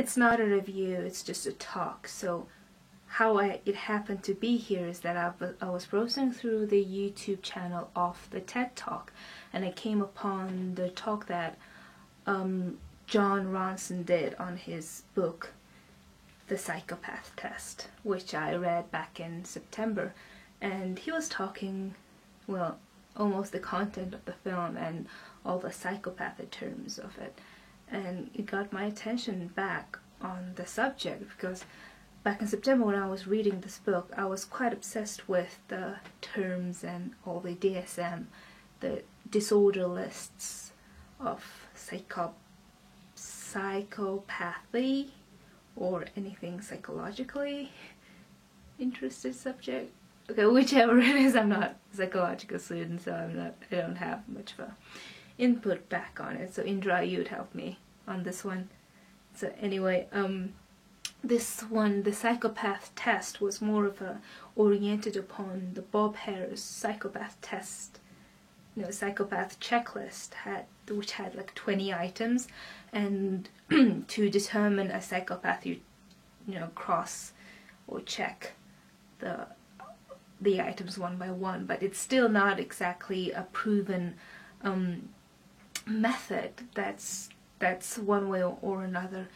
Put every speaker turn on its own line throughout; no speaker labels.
it's not a review, it's just a talk. So how it happened to be here is that I was browsing through the YouTube channel of the TED Talk, and I came upon the talk that Jon Ronson did on his book The Psychopath Test, which I read back in September. And he was talking, well, almost the content of the film and all the psychopathic terms of it. And it got my attention back on the subject, because back in September when I was reading this book, I was quite obsessed with the terms and all the DSM, the disorder lists of psychopathy or anything psychologically interested subject. Okay, whichever it is, I'm not a psychological student, so I don't have much of a input back on it. So Indra, you'd help me on this one. So anyway, this one, the psychopath test, was more of a oriented upon the Bob Harris psychopath test, psychopath checklist, which had like 20 items, and to determine a psychopath, you cross or check the items one by one. But it's still not exactly a proven method that's one way or another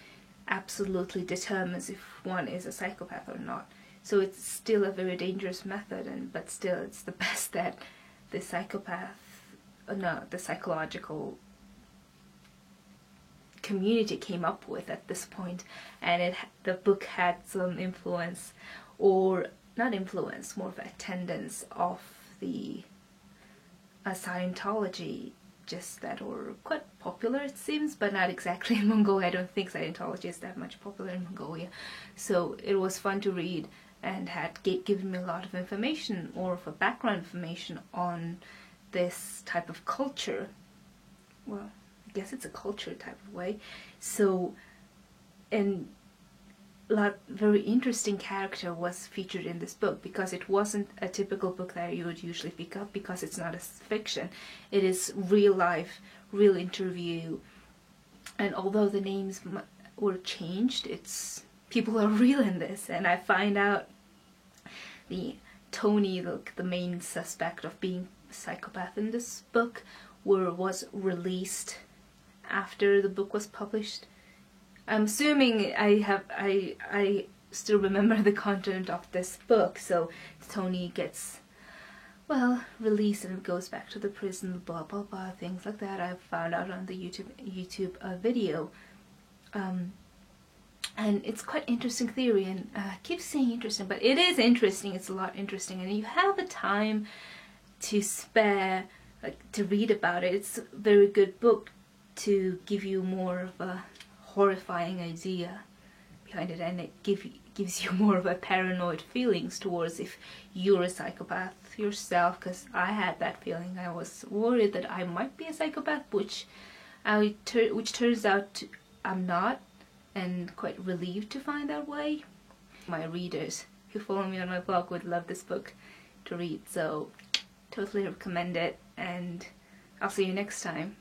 absolutely determines if one is a psychopath or not. So it's still a very dangerous method, but still it's the best that the psychological community came up with at this point. And the book had some influence, or not influence, more of attendance of the Scientology, just that were quite popular, it seems, but not exactly in Mongolia. I don't think Scientology is that much popular in Mongolia. So it was fun to read, and had given me a lot of information, or of a background information on this type of culture. Well, I guess it's a culture type of way. So, and very interesting character was featured in this book, because it wasn't a typical book that you would usually pick up, because it's not a fiction. It is real life, real interview, and although the names were changed, people are real in this. And I find out Tony, the main suspect of being a psychopath in this book, was released after the book was published. I'm assuming I still remember the content of this book. So Tony gets, well, released and goes back to the prison, blah blah blah, things like that. I found out on the YouTube video, and it's quite interesting theory. And I keep saying interesting, but it is interesting. It's a lot interesting, and you have the time to spare, to read about it. It's a very good book to give you more of a horrifying idea behind it, and it gives you more of a paranoid feelings towards if you're a psychopath yourself, because I had that feeling. I was worried that I might be a psychopath, which turns out I'm not, and quite relieved to find that way. My readers who follow me on my blog would love this book to read, so totally recommend it, and I'll see you next time.